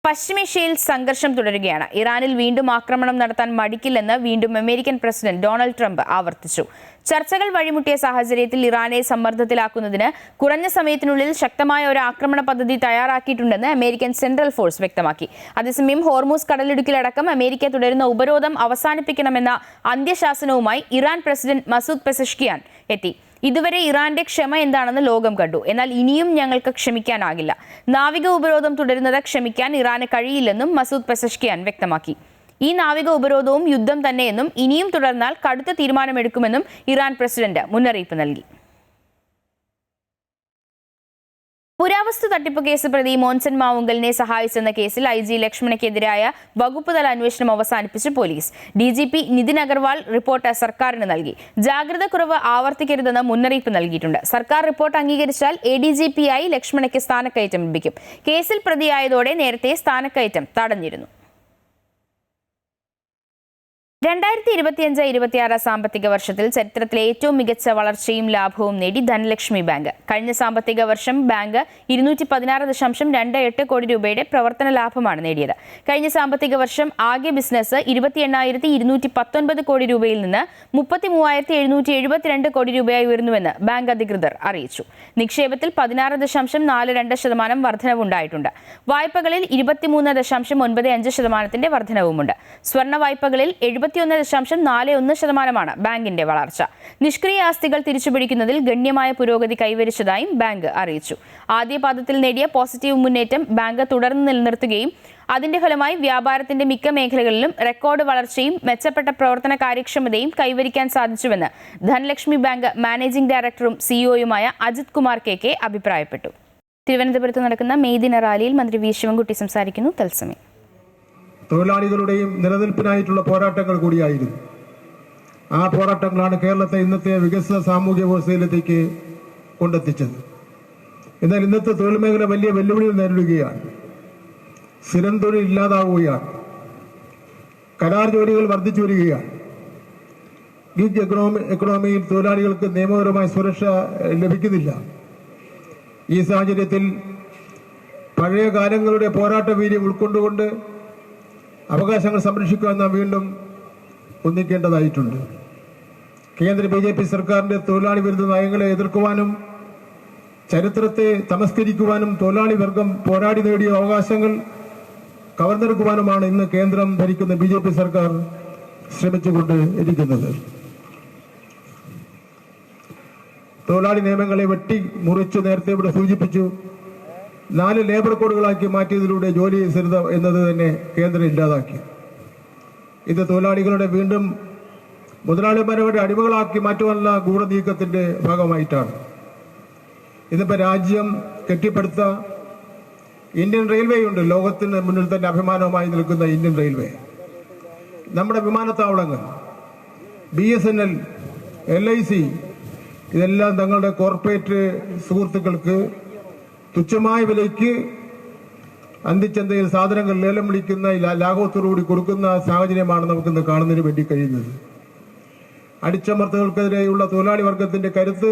പശ്ചിമേഷ്യയിൽ സംഘർഷം തുടരുകയാണ്. ഇറാനിൽ വീണ്ടും ആക്രമണം നടത്താൻ മടിക്കില്ലെന്ന് വീണ്ടും അമേരിക്കൻ പ്രസിഡന്റ് ഡൊണാൾഡ് ട്രംപ് ആവർത്തിച്ചു. ചർച്ചകൾ വഴിമുട്ടിയ സാഹചര്യത്തിൽ ഇറാനെ സമ്മർദ്ദത്തിലാക്കുന്നതിന് കുറഞ്ഞ സമയത്തിനുള്ളിൽ ശക്തമായ ഒരു ആക്രമണ പദ്ധതി തയ്യാറാക്കിയിട്ടുണ്ടെന്ന് അമേരിക്കൻ സെൻട്രൽ ഫോഴ്സ് വ്യക്തമാക്കി. അതേസമയം ഹോർമൂസ് കടലിടുക്കിലടക്കം അമേരിക്ക തുടരുന്ന ഉപരോധം അവസാനിപ്പിക്കണമെന്ന അന്ത്യശാസനവുമായി ഇറാൻ പ്രസിഡന്റ് മസൂദ് പെസഷ്കിയാൻ എത്തി. ഇതുവരെ ഇറാന്റെ ക്ഷമ എന്താണെന്ന് ലോകം കണ്ടു. എന്നാൽ ഇനിയും ഞങ്ങൾക്ക് ക്ഷമിക്കാനാകില്ല. നാവിക ഉപരോധം തുടരുന്നത് ക്ഷമിക്കാൻ ഇറാന് കഴിയില്ലെന്നും മസൂദ് പെസഷ്കിയാൻ വ്യക്തമാക്കി. ഈ നാവിക ഉപരോധവും യുദ്ധം തന്നെയെന്നും ഇനിയും തുടർന്നാൽ കടുത്ത തീരുമാനമെടുക്കുമെന്നും ഇറാൻ പ്രസിഡന്റ് മുന്നറിയിപ്പ് നൽകി. പുരാവസ്തു തട്ടിപ്പ് കേസ് പ്രതി മോൻസൺ മാവുങ്കലിനെ സഹായിച്ചെന്ന കേസിൽ IG ലക്ഷ്മണയ്ക്കെതിരായ വകുപ്പ് തല അന്വേഷണം അവസാനിപ്പിച്ച് പോലീസ്. DGP നിതിൻ അഗർവാൾ റിപ്പോർട്ട് സർക്കാരിന് നൽകി. ജാഗ്രത കുറവ് ആവർത്തിക്കരുതെന്ന് മുന്നറിയിപ്പ് നൽകിയിട്ടുണ്ട്. സർക്കാർ റിപ്പോർട്ട് അംഗീകരിച്ചാൽ ADGP-ആയി ലക്ഷ്മണയ്ക്ക് സ്ഥാനക്കയറ്റം ലഭിക്കും. കേസിൽ പ്രതിയായതോടെ നേരത്തെ സ്ഥാനക്കയറ്റം തടഞ്ഞിരുന്നു. 2025-26 സാമ്പത്തിക വർഷത്തിൽ ചരിത്രത്തിലെ ഏറ്റവും മികച്ച വളർച്ചയും ലാഭവും നേടി ധനലക്ഷ്മി ബാങ്ക്. കഴിഞ്ഞ സാമ്പത്തിക വർഷം ബാങ്ക് 216.28 കോടി രൂപയുടെ പ്രവർത്തന ലാഭമാണ് നേടിയത്. കഴിഞ്ഞ സാമ്പത്തിക വർഷം ആകെ ബിസിനസ് 28,219 കോടി രൂപയിൽ നിന്ന് 33,772 കോടി രൂപയായി ഉയർന്നുവെന്ന് ബാങ്ക് അധികൃതർ അറിയിച്ചു. നിക്ഷേപത്തിൽ 16.42% വർധനവുണ്ടായിട്ടുണ്ട്. വായ്പകളിൽ 23.95% വർധനവുമുണ്ട്. സ്വർണ്ണ വായ്പകളിൽ 71.41% ബാങ്കിന്റെ വളർച്ച. നിഷ്ക്രിയ ആസ്തികൾ തിരിച്ചുപിടിക്കുന്നതിൽ ഗണ്യമായ പുരോഗതി കൈവരിച്ചതായും ബാങ്ക് അറിയിച്ചു. ആദ്യ പാദത്തിൽ നേടിയ പോസിറ്റീവ് മുന്നേറ്റം ബാങ്ക് തുടർന്ന് നിലനിർത്തുകയും അതിന്റെ ഫലമായി വ്യാപാരത്തിന്റെ മിക്ക മേഖലകളിലും റെക്കോർഡ് വളർച്ചയും മെച്ചപ്പെട്ട പ്രവർത്തന കാര്യക്ഷമതയും കൈവരിക്കാൻ സാധിച്ചുവെന്ന് ധനലക്ഷ്മി ബാങ്ക് മാനേജിംഗ് ഡയറക്ടറും സിഇഒയുമായ അജിത് കുമാർ KK അഭിപ്രായപ്പെട്ടു. തിരുവനന്തപുരത്ത് നടക്കുന്ന മെയ് ദിന റാലിയിൽ മന്ത്രി വി ശിവൻകുട്ടി സംസാരിക്കുന്നു. തത്സമയം തൊഴിലാളികളുടെയും നിലനിൽപ്പിനായിട്ടുള്ള പോരാട്ടങ്ങൾ കൂടിയായിരുന്നു. ആ പോരാട്ടങ്ങളാണ് കേരളത്തെ ഇന്നത്തെ വികസിത സാമൂഹ്യ വ്യവസ്ഥയിലേക്ക് കൊണ്ടെത്തിച്ചത്. എന്നാൽ ഇന്നത്തെ തൊഴിൽ മേഖല വലിയ വെല്ലുവിളികൾ നേരിടുകയാണ്. സ്ഥിരം തൊഴിൽ ഇല്ലാതാവുകയാണ്. കരാർ ജോലികൾ വർദ്ധിച്ചു വരികയാണ്. ഗിഗ് എക്കണോമിയിൽ തൊഴിലാളികൾക്ക് നിയമപരമായ സുരക്ഷ ലഭിക്കുന്നില്ല. ഈ സാഹചര്യത്തിൽ പഴയ കാലങ്ങളുടെ പോരാട്ട വീര്യം ഉൾക്കൊണ്ടുകൊണ്ട് അവകാശങ്ങൾ സംരക്ഷിക്കുവാൻ നാം വീണ്ടും ഒന്നിക്കേണ്ടതായിട്ടുണ്ട്. കേന്ദ്ര BJP സർക്കാരിന്റെ തൊഴിലാളി വിരുദ്ധ നയങ്ങളെ എതിർക്കുവാനും ചരിത്രത്തെ തമസ്കരിക്കുവാനും തൊഴിലാളി വർഗം പോരാടി നേടിയ അവകാശങ്ങൾ കവർന്നെടുക്കുവാനുമാണ് ഇന്ന് കേന്ദ്രം ഭരിക്കുന്ന BJP സർക്കാർ ശ്രമിച്ചുകൊണ്ട് ഇരിക്കുന്നത്. തൊഴിലാളി നിയമങ്ങളെ വെട്ടി മുറിച്ചു നേരത്തെ ഇവിടെ സൂചിപ്പിച്ചു. 4 ലേബർ കോഡുകളാക്കി മാറ്റിയതിലൂടെ ജോലി സ്ഥിരത എന്നത് തന്നെ കേന്ദ്രം ഇല്ലാതാക്കി. ഇത് തൊഴിലാളികളുടെ വീണ്ടും മുതലാളിമാരുടെ അടിമകളാക്കി മാറ്റുവാനുള്ള ഗൂഢനീക്കത്തിൻ്റെ ഭാഗമായിട്ടാണ്. ഇതിപ്പോൾ രാജ്യം കെട്ടിപ്പടുത്ത ഇന്ത്യൻ റെയിൽവേ ഉണ്ട്. ലോകത്തിന് മുന്നിൽ തന്നെ അഭിമാനമായി നിൽക്കുന്ന ഇന്ത്യൻ റെയിൽവേ, നമ്മുടെ വിമാനത്താവളങ്ങൾ, BSNL, LIC, ഇതെല്ലാം തങ്ങളുടെ കോർപ്പറേറ്റ് സുഹൃത്തുക്കൾക്ക് തുച്ഛമായ വിലയ്ക്ക് അന്തിച്ചന്തയിൽ സാധനങ്ങൾ ലേലം വിളിക്കുന്ന ലാഘവത്തോടുകൂടി കൊടുക്കുന്ന സാഹചര്യമാണ് നമുക്കിന്ന് കാണുന്നതിന് വേണ്ടി കഴിയുന്നത്. അടിച്ചമർത്തലുകൾക്കെതിരെയുള്ള തൊഴിലാളി വർഗത്തിന്റെ കരുത്ത്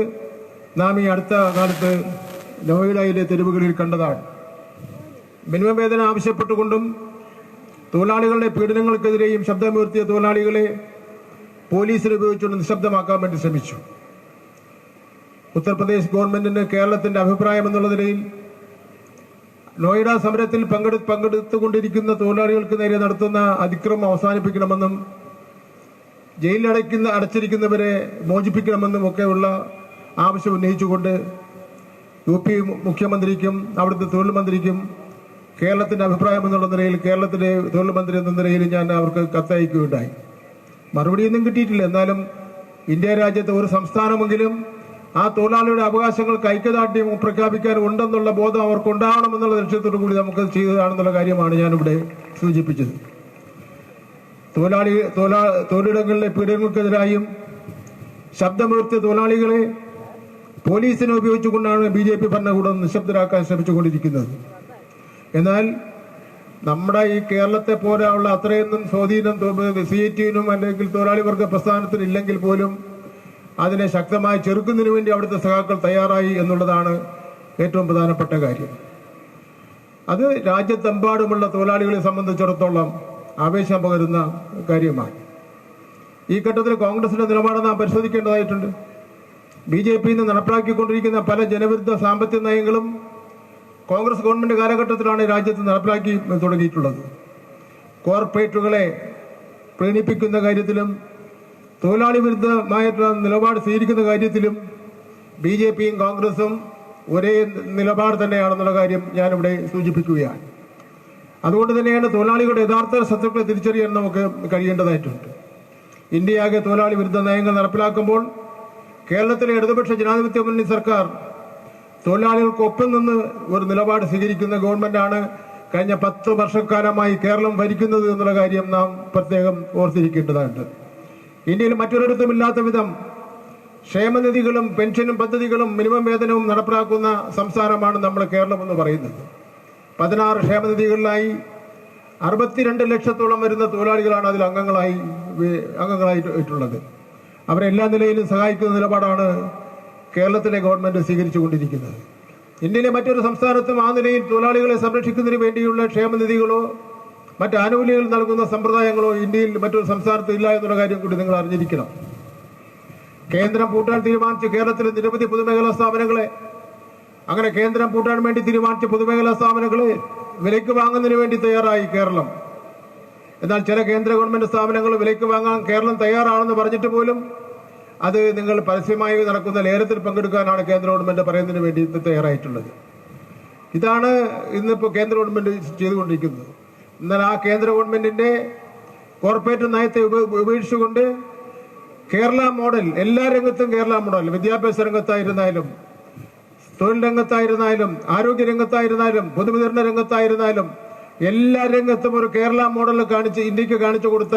നാം ഈ അടുത്ത കാലത്ത് നോയിഡയിലെ തെരുവുകളിൽ കണ്ടതാണ്. മിനിമം വേതനം ആവശ്യപ്പെട്ടുകൊണ്ടും തൊഴിലാളികളുടെ പീഡനങ്ങൾക്കെതിരെയും ശബ്ദമുയർത്തിയ തൊഴിലാളികളെ പോലീസിനെ ഉപയോഗിച്ചുകൊണ്ട് നിശബ്ദമാക്കാൻ വേണ്ടി ശ്രമിച്ചു. ഉത്തർപ്രദേശ് ഗവൺമെന്റിന് കേരളത്തിന്റെ അഭിപ്രായം എന്നുള്ള നിലയിൽ നോയിഡ സമരത്തിൽ പങ്കെടുത്തുകൊണ്ടിരിക്കുന്ന തൊഴിലാളികൾക്ക് നേരെ നടത്തുന്ന അതിക്രമം അവസാനിപ്പിക്കണമെന്നും ജയിലിൽ അടച്ചിരിക്കുന്നവരെ മോചിപ്പിക്കണമെന്നും ഒക്കെയുള്ള ആവശ്യം ഉന്നയിച്ചുകൊണ്ട് UP മുഖ്യമന്ത്രിക്കും അവിടുത്തെ തൊഴിൽ മന്ത്രിക്കും കേരളത്തിന്റെ അഭിപ്രായം എന്നുള്ള നിലയിൽ കേരളത്തിലെ തൊഴിൽ മന്ത്രി എന്ന നിലയിൽ ഞാൻ അവർക്ക് കത്തയക്കുകയുണ്ടായി. മറുപടിയൊന്നും കിട്ടിയിട്ടില്ല. എന്നാലും ഇന്ത്യ രാജ്യത്തെ ഒരു സംസ്ഥാനമെങ്കിലും ആ തൊഴിലാളിയുടെ അവകാശങ്ങൾക്ക് ഐക്യദാർഢ്യം പ്രഖ്യാപിക്കാൻ ഉണ്ടെന്നുള്ള ബോധം അവർക്കുണ്ടാവണമെന്നുള്ള ലക്ഷ്യത്തോടു കൂടി നമുക്ക് ചെയ്തതാണെന്നുള്ള കാര്യമാണ് ഞാനിവിടെ സൂചിപ്പിച്ചത്. തൊഴിലിടങ്ങളിലെ പീഡനങ്ങൾക്കെതിരായും ശബ്ദമുയർത്തിയ തൊഴിലാളികളെ പോലീസിനെ ഉപയോഗിച്ചുകൊണ്ടാണ് BJP ഭരണകൂടം നിശബ്ദരാക്കാൻ ശ്രമിച്ചുകൊണ്ടിരിക്കുന്നത്. എന്നാൽ നമ്മുടെ ഈ കേരളത്തെ പോലെയുള്ള അത്രയൊന്നും സ്വാധീനം CIT-നും അല്ലെങ്കിൽ തൊഴിലാളി വർഗ പ്രസ്ഥാനത്തിന് ഇല്ലെങ്കിൽ പോലും അതിനെ ശക്തമായി ചെറുക്കുന്നതിന് വേണ്ടി അവിടുത്തെ സഖാക്കൾ തയ്യാറായി എന്നുള്ളതാണ് ഏറ്റവും പ്രധാനപ്പെട്ട കാര്യം. അത് രാജ്യത്തെമ്പാടുമുള്ള തൊഴിലാളികളെ സംബന്ധിച്ചിടത്തോളം ആവേശം പകരുന്ന കാര്യമാണ്. ഈ ഘട്ടത്തിൽ കോൺഗ്രസിന്റെ നിലപാട് നാം പരിശോധിക്കേണ്ടതായിട്ടുണ്ട്. BJP നടപ്പിലാക്കിക്കൊണ്ടിരിക്കുന്ന പല ജനവിരുദ്ധ സാമ്പത്തിക നയങ്ങളും കോൺഗ്രസ് ഗവൺമെന്റ് കാലഘട്ടത്തിലാണ് രാജ്യത്ത് നടപ്പിലാക്കി തുടങ്ങിയിട്ടുള്ളത്. കോർപ്പറേറ്റുകളെ പ്രീണിപ്പിക്കുന്ന കാര്യത്തിലും തൊഴിലാളി വിരുദ്ധമായിട്ടുള്ള നിലപാട് സ്വീകരിക്കുന്ന കാര്യത്തിലും BJPയും കോൺഗ്രസും ഒരേ നിലപാട് തന്നെയാണെന്നുള്ള കാര്യം ഞാനിവിടെ സൂചിപ്പിക്കുകയാണ്. അതുകൊണ്ട് തന്നെയാണ് തൊഴിലാളികളുടെ യഥാർത്ഥ ശത്രുക്കളെ തിരിച്ചറിയാൻ നമുക്ക് കഴിയേണ്ടതായിട്ടുണ്ട്. ഇന്ത്യയാകെ തൊഴിലാളി വിരുദ്ധ നയങ്ങൾ നടപ്പിലാക്കുമ്പോൾ കേരളത്തിലെ ഇടതുപക്ഷ ജനാധിപത്യ മുന്നണി സർക്കാർ തൊഴിലാളികൾക്കൊപ്പം നിന്ന് ഒരു നിലപാട് സ്വീകരിക്കുന്ന ഗവൺമെന്റാണ് കഴിഞ്ഞ 10 വർഷക്കാലമായി കേരളം ഭരിക്കുന്നത് എന്നുള്ള കാര്യം നാം പ്രത്യേകം ഓർത്തിരിക്കേണ്ടതുണ്ട്. ഇന്ത്യയിൽ മറ്റൊരിടത്തുമില്ലാത്ത വിധം ക്ഷേമനിധികളും പെൻഷനും പദ്ധതികളും മിനിമം വേതനവും നടപ്പിലാക്കുന്ന സംസ്ഥാനമാണ് നമ്മുടെ കേരളം എന്ന് പറയുന്നത്. 16 ക്ഷേമനിധികളിലായി 62 ലക്ഷത്തോളം വരുന്ന തൊഴിലാളികളാണ് അതിൽ അംഗങ്ങളായിട്ടുള്ളത്. അവരെ എല്ലാ നിലയിലും സഹായിക്കുന്ന നിലപാടാണ് കേരളത്തിലെ ഗവൺമെന്റ് സ്വീകരിച്ചുകൊണ്ടിരിക്കുന്നത്. ഇന്ത്യയിലെ മറ്റൊരു സംസ്ഥാനത്തും ആ നിലയിൽ തൊഴിലാളികളെ സംരക്ഷിക്കുന്നതിന് വേണ്ടിയുള്ള ക്ഷേമനിധികളോ മറ്റ് ആനുകൂല്യങ്ങൾ നൽകുന്ന സമ്പ്രദായങ്ങളോ ഇന്ത്യയിൽ മറ്റൊരു സംസ്ഥാനത്ത് ഇല്ല എന്നുള്ള കാര്യം കൂടി നിങ്ങൾ അറിഞ്ഞിരിക്കണം. കേന്ദ്രം പൂട്ടാൻ തീരുമാനിച്ച കേരളത്തിലെ നിരവധി പൊതുമേഖലാ സ്ഥാപനങ്ങളെ അങ്ങനെ കേന്ദ്രം പൂട്ടാൻ വേണ്ടി തീരുമാനിച്ച പൊതുമേഖലാ സ്ഥാപനങ്ങളെ വിലയ്ക്ക് വാങ്ങുന്നതിന് വേണ്ടി തയ്യാറായി കേരളം. എന്നാൽ ചില കേന്ദ്ര ഗവൺമെന്റ് സ്ഥാപനങ്ങൾ വിലയ്ക്ക് വാങ്ങാൻ കേരളം തയ്യാറാണെന്ന് പറഞ്ഞിട്ട് പോലും അത് നിങ്ങൾ പരസ്യമായി നടക്കുന്ന ലേലത്തിൽ പങ്കെടുക്കാനാണ് കേന്ദ്ര ഗവൺമെന്റ് പറയുന്നതിന് വേണ്ടി തയ്യാറായിട്ടുള്ളത്. ഇതാണ് ഇന്നിപ്പോൾ കേന്ദ്ര ഗവൺമെന്റ് ചെയ്തുകൊണ്ടിരിക്കുന്നത്. എന്നാൽ ആ കേന്ദ്ര ഗവൺമെന്റിന്റെ കോർപ്പറേറ്റ് നയത്തെ ഉപേക്ഷിച്ചുകൊണ്ട് കേരള മോഡൽ, എല്ലാ രംഗത്തും കേരള മോഡൽ, വിദ്യാഭ്യാസ രംഗത്തായിരുന്നാലും തൊഴിൽ രംഗത്തായിരുന്നാലും ആരോഗ്യ രംഗത്തായിരുന്നാലും പൊതുവിതരണ രംഗത്തായിരുന്നാലും എല്ലാ രംഗത്തും ഒരു കേരള മോഡൽ ഇന്ത്യക്ക് കാണിച്ചു കൊടുത്ത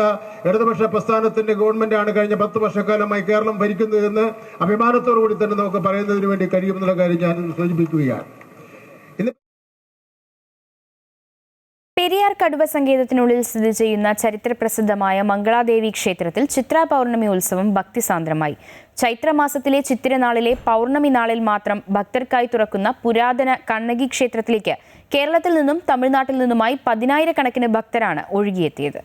ഇടതുപക്ഷ പ്രസ്ഥാനത്തിന്റെ ഗവൺമെന്റാണ് കഴിഞ്ഞ 10 വർഷക്കാലമായി കേരളം ഭരിക്കുന്നതെന്ന് അഭിമാനത്തോടു കൂടി തന്നെ നമുക്ക് പറയുന്നതിന് വേണ്ടി കഴിയുമെന്നുള്ള കാര്യം ഞാൻ സൂചിപ്പിക്കുകയാണ്. പെരിയാർ കടുവ സങ്കേതത്തിനുള്ളിൽ സ്ഥിതി ചെയ്യുന്ന ചരിത്രപ്രസിദ്ധമായ മംഗളാദേവി ക്ഷേത്രത്തിൽ ചിത്ര പൗർണമി ഉത്സവം ഭക്തിസാന്ദ്രമായി. ചൈത്രമാസത്തിലെ ചിത്തിരനാളിലെ പൗർണമി നാളിൽ മാത്രം ഭക്തർക്കായി തുറക്കുന്ന പുരാതന കണ്ണകി ക്ഷേത്രത്തിലേക്ക് കേരളത്തിൽ നിന്നും തമിഴ്നാട്ടിൽ നിന്നുമായി 10,000 കണക്കിന് ഭക്തരാണ് ഒഴുകിയെത്തിയത്.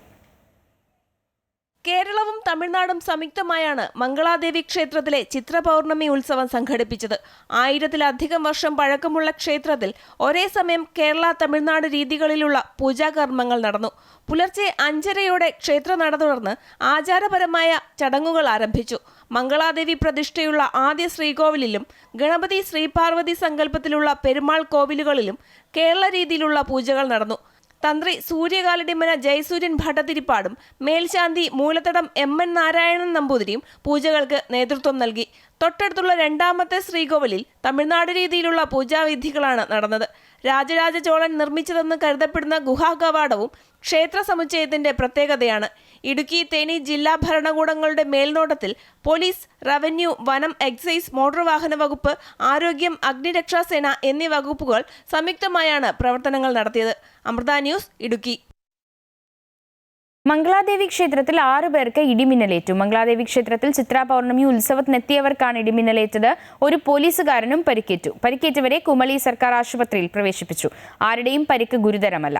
കേരളവും തമിഴ്നാടും സംയുക്തമായാണ് മംഗളാദേവി ക്ഷേത്രത്തിലെ ചിത്രപൗർണമി ഉത്സവം സംഘടിപ്പിച്ചത്. 1000-ലധികം വർഷം പഴക്കമുള്ള ക്ഷേത്രത്തിൽ ഒരേ സമയം കേരള തമിഴ്നാട് രീതികളിലുള്ള പൂജാകർമ്മങ്ങൾ നടന്നു. പുലർച്ചെ 5:30 ക്ഷേത്ര നട തുറന്ന് ആചാരപരമായ ചടങ്ങുകൾ ആരംഭിച്ചു. മംഗളാദേവി പ്രതിഷ്ഠയുള്ള ആദ്യ ശ്രീകോവിലിലും ഗണപതി ശ്രീപാർവതി സങ്കല്പത്തിലുള്ള പെരുമാൾ കോവിലുകളിലും കേരള രീതിയിലുള്ള പൂജകൾ നടന്നു. തന്ത്രി സൂര്യകാലടിമന ജയസൂര്യൻ ഭട്ടതിരിപ്പാടും മേൽശാന്തി മൂലത്തടം MN നാരായണൻ നമ്പൂതിരിയും പൂജകൾക്ക് നേതൃത്വം നൽകി. തൊട്ടടുത്തുള്ള രണ്ടാമത്തെ ശ്രീകോവിലിൽ തമിഴ്നാട് രീതിയിലുള്ള പൂജാവിധികളാണ് നടന്നത്. രാജരാജ ചോളൻ നിർമ്മിച്ചതെന്ന് കരുതപ്പെടുന്ന ഗുഹാ കവാടവും ക്ഷേത്ര സമുച്ചയത്തിന്റെ പ്രത്യേകതയാണ്. ഇടുക്കി, തേനി ജില്ലാ ഭരണകൂടങ്ങളുടെ മേൽനോട്ടത്തിൽ പോലീസ്, റവന്യൂ, വനം, എക്സൈസ്, മോട്ടോർ വാഹന വകുപ്പ്, ആരോഗ്യം, അഗ്നിരക്ഷാസേന എന്നീ വകുപ്പുകൾ സംയുക്തമായാണ് പ്രവർത്തനങ്ങൾ നടത്തിയത്. അമൃത ന്യൂസ്, ഇടുക്കി. മംഗളാദേവി ക്ഷേത്രത്തിൽ 6 പേർക്ക് ഇടിമിന്നലേറ്റു. മംഗളാദേവി ക്ഷേത്രത്തിൽ ചിത്രാ പൗർണമി ഉത്സവത്തിനെത്തിയവർക്കാണ് ഇടിമിന്നലേറ്റത്. ഒരു പോലീസുകാരനും പരിക്കേറ്റു. പരിക്കേറ്റവരെ കുമളി സർക്കാർ ആശുപത്രിയിൽ പ്രവേശിപ്പിച്ചു. ആരുടെയും പരിക്ക് ഗുരുതരമല്ല.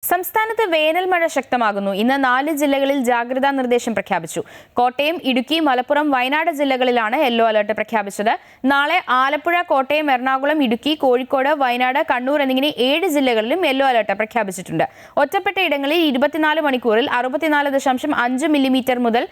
സംസ്ഥാനത്ത് വേനൽ മഴ ശക്തമാകുന്നു. ഇന്ന് 4 ജില്ലകളിൽ ജാഗ്രതാ നിർദ്ദേശം പ്രഖ്യാപിച്ചു. കോട്ടയം, ഇടുക്കി, മലപ്പുറം, വയനാട് ജില്ലകളിലാണ് യെല്ലോ അലർട്ട് പ്രഖ്യാപിച്ചത്. നാളെ ആലപ്പുഴ, കോട്ടയം, എറണാകുളം, ഇടുക്കി, കോഴിക്കോട്, വയനാട്, കണ്ണൂർ എന്നിങ്ങനെ 7 ജില്ലകളിലും യെല്ലോ അലർട്ട് പ്രഖ്യാപിച്ചിട്ടുണ്ട്. ഒറ്റപ്പെട്ട ഇടങ്ങളിൽ 24 മണിക്കൂറിൽ 64.5 മില്ലിമീറ്റർ മുതൽ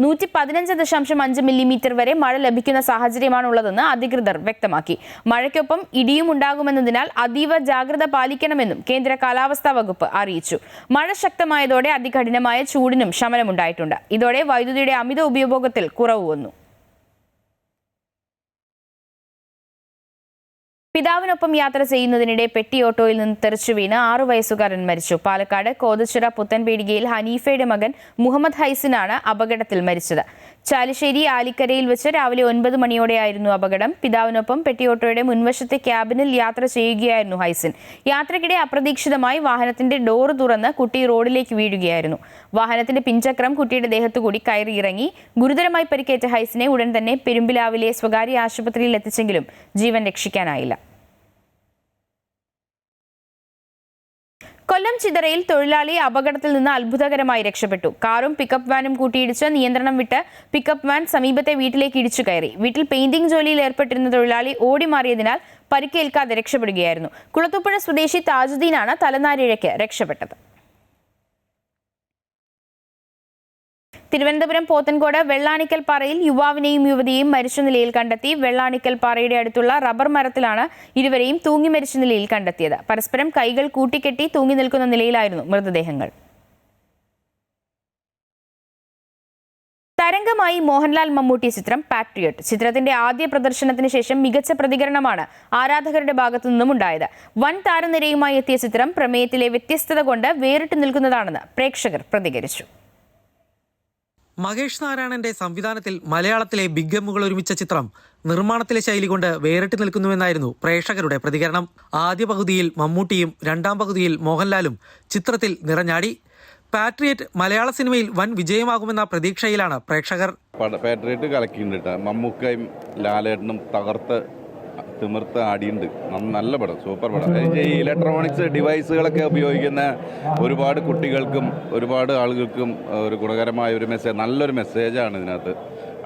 115.5 മില്ലിമീറ്റർ വരെ മഴ ലഭിക്കുന്ന സാഹചര്യമാണുള്ളതെന്ന് അധികൃതർ വ്യക്തമാക്കി. മഴയ്ക്കൊപ്പം ഇടിയും ഉണ്ടാകുമെന്നതിനാൽ അതീവ ജാഗ്രത പാലിക്കണമെന്നും കേന്ദ്ര കാലാവസ്ഥാ വകുപ്പ് അറിയിച്ചു. മഴ ശക്തമായതോടെ അതികഠിനമായ ചൂടിനും ശമനമുണ്ടായിട്ടുണ്ട്. ഇതോടെ വൈദ്യുതിയുടെ അമിത ഉപയോഗത്തിൽ കുറവ് വന്നു. പിതാവിനൊപ്പം യാത്ര ചെയ്യുന്നതിനിടെ പെട്ടി ഓട്ടോയിൽ നിന്ന് തെറിച്ചു വീണ് 6 വയസ്സുകാരൻ മരിച്ചു. പാലക്കാട് കോതച്ചിറ പുത്തൻപീടികയിൽ ഹനീഫയുടെ മകൻ മുഹമ്മദ് ഹൈസിനാണ് അപകടത്തിൽ മരിച്ചത്. ചാലിശ്ശേരി ആലിക്കരയിൽ വെച്ച് രാവിലെ 9 മണിയോടെയായിരുന്നു അപകടം. പിതാവിനൊപ്പം പെട്ടി ഓട്ടോയുടെ മുൻവശത്തെ ക്യാബിനിൽ യാത്ര ചെയ്യുകയായിരുന്നു ഹൈസിൻ. യാത്രക്കിടെ അപ്രതീക്ഷിതമായി വാഹനത്തിന്റെ ഡോറ് തുറന്ന് കുട്ടി റോഡിലേക്ക് വീഴുകയായിരുന്നു. വാഹനത്തിന്റെ പിൻചക്രം കുട്ടിയുടെ ദേഹത്തുകൂടി കയറി ഇറങ്ങി. ഗുരുതരമായി പരിക്കേറ്റ ഹൈസിനെ ഉടൻ തന്നെ പെരുമ്പിലാവിലെ സ്വകാര്യ ആശുപത്രിയിൽ എത്തിച്ചെങ്കിലും ജീവൻ രക്ഷിക്കാനായില്ല. കൊല്ലം ചിതറയിൽ തൊഴിലാളി അപകടത്തിൽ നിന്ന് അത്ഭുതകരമായി രക്ഷപ്പെട്ടു. കാറും പിക്കപ്പ് വാനും കൂട്ടിയിടിച്ച് നിയന്ത്രണം വിട്ട് പിക്കപ്പ് വാൻ സമീപത്തെ വീട്ടിലേക്ക് ഇടിച്ചു കയറി. വീട്ടിൽ പെയിന്റിംഗ് ജോലിയിൽ ഏർപ്പെട്ടിരുന്ന തൊഴിലാളി ഓടിമാറിയതിനാൽ പരിക്കേൽക്കാതെ രക്ഷപ്പെടുകയായിരുന്നു. കുളത്തൂപ്പുഴ സ്വദേശി താജുദ്ദീനാണ് തലനാരിഴയ്ക്ക് രക്ഷപ്പെട്ടത്. തിരുവനന്തപുരം പോത്തൻകോട് വെള്ളാണിക്കൽ പാറയിൽ യുവാവിനെയും യുവതിയെയും മരിച്ച നിലയിൽ കണ്ടെത്തി. വെള്ളാണിക്കൽ പാറയുടെ അടുത്തുള്ള റബ്ബർ മരത്തിലാണ് ഇരുവരെയും തൂങ്ങി മരിച്ച നിലയിൽ കണ്ടെത്തിയത്. പരസ്പരം കൈകൾ കൂട്ടിക്കെട്ടി തൂങ്ങി നിൽക്കുന്ന നിലയിലായിരുന്നു മൃതദേഹങ്ങൾ. തരംഗമായി മോഹൻലാൽ മമ്മൂട്ടി ചിത്രം പാട്രിയറ്റ്. ചിത്രത്തിന്റെ ആദ്യ പ്രദർശനത്തിന് ശേഷം മികച്ച പ്രതികരണമാണ് ആരാധകരുടെ ഭാഗത്തു നിന്നും ഉണ്ടായത്. വൻ താരനിരയുമായി എത്തിയ ചിത്രം പ്രമേയത്തിലെ വ്യത്യസ്തത കൊണ്ട് വേറിട്ട് നിൽക്കുന്നതാണെന്ന് പ്രേക്ഷകർ പ്രതികരിച്ചു. മഹേഷ് നാരായണന്റെ സംവിധാനത്തിൽ മലയാളത്തിലെ ബിഗ് എമ്മുകൾ ഒരുമിച്ച ചിത്രം നിർമ്മാണത്തിലെ ശൈലി കൊണ്ട് വേറിട്ട് നിൽക്കുന്നുവെന്നായിരുന്നു പ്രേക്ഷകരുടെ പ്രതികരണം. ആദ്യ പകുതിയിൽ മമ്മൂട്ടിയും രണ്ടാം പകുതിയിൽ മോഹൻലാലും ചിത്രത്തിൽ നിറഞ്ഞാടി. പാട്രിയറ്റ് മലയാള സിനിമയിൽ വൻ വിജയമാകുമെന്ന പ്രതീക്ഷയിലാണ് പ്രേക്ഷകർ. പാട്രിയറ്റ് കലക്കിയിട്ടുണ്ട്. മമ്മൂക്കയും ലാലേട്ടനും തകർത്ത് തിമിർത്ത് ആടിയുണ്ട്. നല്ല പടം, സൂപ്പർ പടം. ഈ ഇലക്ട്രോണിക്സ് ഡിവൈസുകളൊക്കെ ഉപയോഗിക്കുന്ന ഒരുപാട് കുട്ടികൾക്കും ഒരുപാട് ആളുകൾക്കും ഒരു ഗുണകരമായ ഒരു മെസ്സേജ്, നല്ലൊരു മെസ്സേജാണ് ഇതിനകത്ത്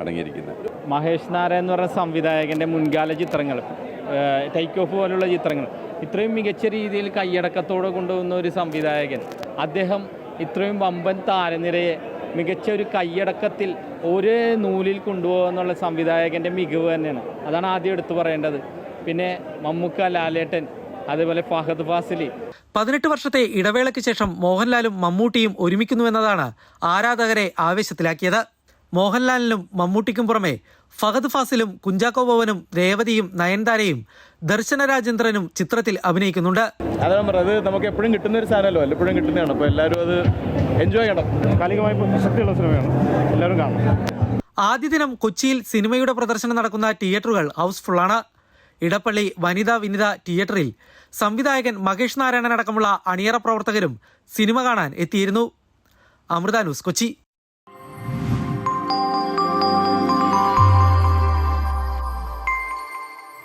അടങ്ങിയിരിക്കുന്നത്. മഹേഷ് നാരായൺ എന്ന് പറയുന്ന സംവിധായകൻ്റെ മുൻകാല ചിത്രങ്ങൾ, ടേക്ക് ഓഫ് പോലുള്ള ചിത്രങ്ങൾ ഇത്രയും മികച്ച രീതിയിൽ കൈയടക്കത്തോടെ കൊണ്ടുപോകുന്ന ഒരു സംവിധായകൻ, അദ്ദേഹം ഇത്രയും വമ്പൻ താരനിരയെ മികച്ച ഒരു കൈയടക്കത്തിൽ ഒരു നൂലിൽ കൊണ്ടുപോകുക എന്നുള്ള സംവിധായകൻ്റെ മികവ് തന്നെയാണ്. അതാണ് ആദ്യം എടുത്തു പറയേണ്ടത്. പിന്നെ മമ്മൂക്ക, ലാലേട്ടൻ, അതേപോലെ ഫഹദ് ഫാസിലി. 18 വർഷത്തെ ഇടവേളയ്ക്ക് ശേഷം മോഹൻലാലും മമ്മൂട്ടിയും ഒരുമിക്കുന്നുവെന്നതാണ് ആരാധകരെ ആവേശത്തിലാക്കിയത്. മോഹൻലാലിനും മമ്മൂട്ടിക്കും പുറമെ ഫഹദ് ഫാസിലും കുഞ്ചാക്കോ ബോബനും രേവതിയും നയൻതാരയും ദർശന രാജേന്ദ്രനും ചിത്രത്തിൽ അഭിനയിക്കുന്നുണ്ട്. അതാണ് പറഞ്ഞത്, നമുക്ക് എപ്പോഴും കിട്ടുന്ന ഒരു സാധനമല്ലോ, എപ്പോഴും കിട്ടുന്നതാണ്. അപ്പോൾ എല്ലാവരും അത് എൻജോയ് ചെയ്യണം. കാലികമായി പ്രസക്തിയുള്ള സിനിമയാണ്, എല്ലാവരും കാണണം. ആദ്യ ദിനം കൊച്ചിയിൽ സിനിമയുടെ പ്രദർശനം നടക്കുന്ന തിയേറ്ററുകൾ ഹൗസ്ഫുള്ളാണ്. ഇടപ്പള്ളി വനിതാ വിനിത തിയേറ്ററിൽ സംവിധായകൻ മഹേഷ് നാരായണൻ അടക്കമുള്ള അണിയറ പ്രവർത്തകരും സിനിമ കാണാൻ എത്തിയിരുന്നു. അമൃത ന്യൂസ്, കൊച്ചി.